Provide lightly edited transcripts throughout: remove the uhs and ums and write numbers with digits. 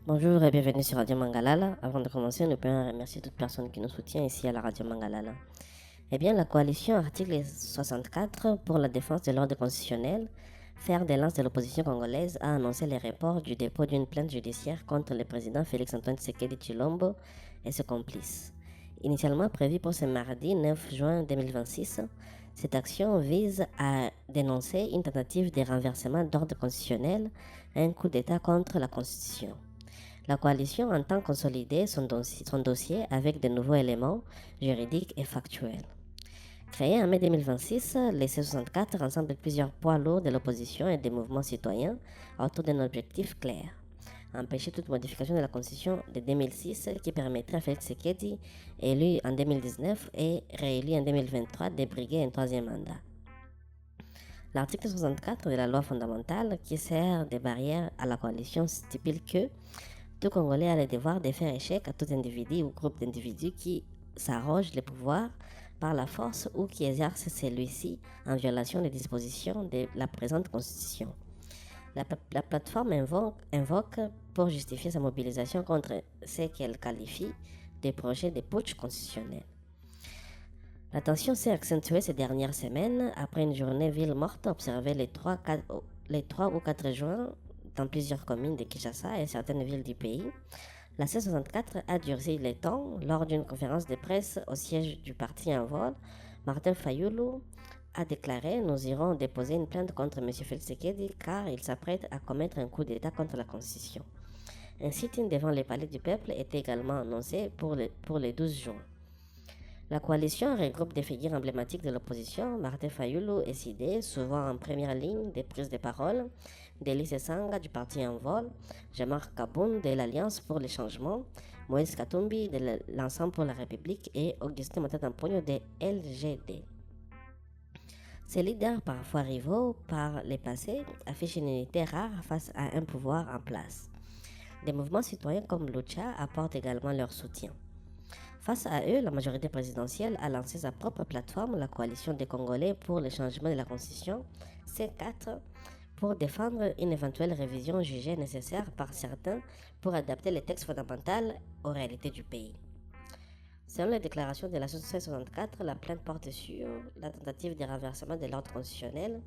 Bonjour et bienvenue sur Radio Mangalala. Avant de commencer, nous pouvons remercier toute personne qui nous soutient ici à la Radio Mangalala. Eh bien, la coalition article 64 pour la défense de l'ordre constitutionnel, fer de lance de l'opposition congolaise, a annoncé le report du dépôt d'une plainte judiciaire contre le président Félix-Antoine Tshisekedi Tshilombo et ses complices. Initialement prévue pour ce mardi 9 juin 2026, cette action vise à dénoncer une tentative de renversement d'ordre constitutionnel et un coup d'État contre la Constitution. La coalition entend consolider son dossier avec de nouveaux éléments juridiques et factuels. Créé en mai 2026, les C64 rassemblent plusieurs poids lourds de l'opposition et des mouvements citoyens autour d'un objectif clair: empêcher toute modification de la Constitution de 2006 qui permettrait à Félix Tshisekedi, élu en 2019 et réélu en 2023, de briguer un troisième mandat. L'article 64 de la loi fondamentale, qui sert de barrière à la coalition, stipule que tout Congolais a le devoir de faire échec à tout individu ou groupe d'individus qui s'arroge le pouvoir par la force ou qui exerce celui-ci en violation des dispositions de la présente Constitution. La plateforme invoque pour justifier sa mobilisation contre ce qu'elle qualifie de projets de putsch constitutionnel. La tension s'est accentuée ces dernières semaines après une journée ville morte observée les 3 ou 4 juin dans plusieurs communes de Kinshasa et certaines villes du pays. La C64 a durci les temps. Lors d'une conférence de presse au siège du parti en vol, Martin Fayulu a déclaré: nous irons déposer une plainte contre M. Félix Tshisekedi car il s'apprête à commettre un coup d'État contre la Constitution. Un sit-in devant les palais du peuple était également annoncé pour le 12 juin. La coalition regroupe des figures emblématiques de l'opposition: Martin Fayulu et Sidé, souvent en première ligne des prises de parole, Délice Sanga du parti en vol, Jean-Marc Kaboun de l'Alliance pour le changement, Moïse Katumbi de l'Ensemble pour la République et Augustin Matata-Mponyo de LGD. Ces leaders, parfois rivaux par le passé, affichent une unité rare face à un pouvoir en place. Des mouvements citoyens comme Lucha apportent également leur soutien. Face à eux, la majorité présidentielle a lancé sa propre plateforme, la Coalition des Congolais pour le changement de la Constitution, C4, pour défendre une éventuelle révision jugée nécessaire par certains pour adapter les textes fondamentaux aux réalités du pays. Selon les déclarations de la C64, la plainte porte sur la tentative de renversement de l'ordre constitutionnel,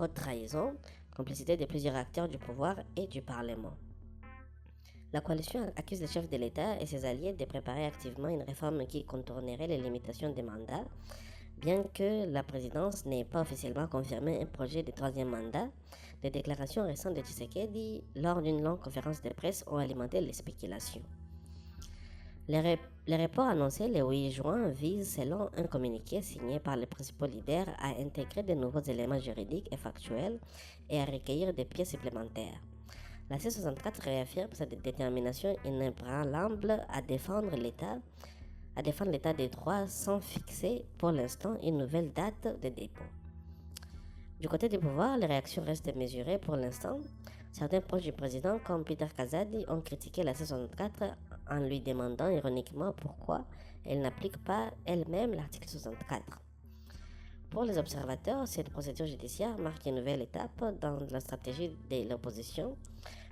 haute trahison, complicité de plusieurs acteurs du pouvoir et du Parlement. La coalition accuse le chef de l'État et ses alliés de préparer activement une réforme qui contournerait les limitations des mandats. Bien que la présidence n'ait pas officiellement confirmé un projet de troisième mandat, les déclarations récentes de Tshisekedi lors d'une longue conférence de presse ont alimenté les spéculations. Le report annoncé le 8 juin vise, selon un communiqué signé par les principaux leaders, à intégrer de nouveaux éléments juridiques et factuels et à recueillir des pièces supplémentaires. La C64 réaffirme sa détermination inébranlable à défendre l'état des droits sans fixer pour l'instant une nouvelle date de dépôt. Du côté du pouvoir, les réactions restent mesurées pour l'instant. Certains proches du président, comme Peter Kazadi, ont critiqué la C64 en lui demandant ironiquement pourquoi elle n'applique pas elle-même l'article 64. Pour les observateurs, cette procédure judiciaire marque une nouvelle étape dans la stratégie de l'opposition,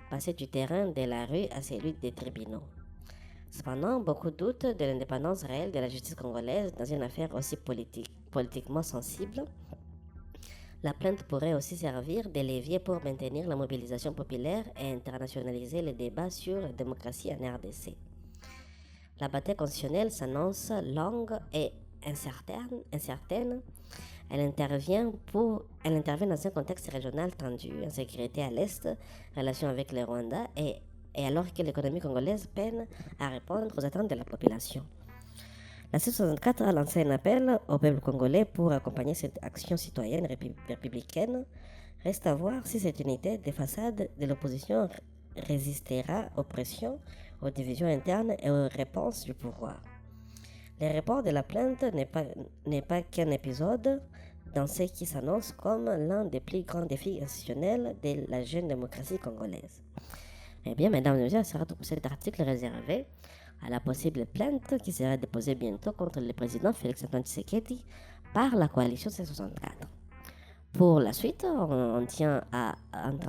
passer du terrain de la rue à celui des tribunaux. Cependant, beaucoup doutent de l'indépendance réelle de la justice congolaise dans une affaire aussi politiquement sensible. La plainte pourrait aussi servir de levier pour maintenir la mobilisation populaire et internationaliser les débats sur la démocratie en RDC. La bataille constitutionnelle s'annonce longue et incertaine. Elle intervient dans un contexte régional tendu, insécurité à l'Est, relations avec le Rwanda et alors que l'économie congolaise peine à répondre aux attentes de la population. La C64 a lancé un appel au peuple congolais pour accompagner cette action citoyenne républicaine. Reste à voir si cette unité de façade de l'opposition résistera aux pressions, aux divisions internes et aux réponses du pouvoir. Le report de la plainte n'est pas qu'un épisode dans ce qui s'annonce comme l'un des plus grands défis institutionnels de la jeune démocratie congolaise. Eh bien, mesdames et messieurs, sera tout pour cet article réservé à la possible plainte qui sera déposée bientôt contre le président Félix-Antoine Tshisekedi par la coalition C64. Pour la suite, on tient à entendre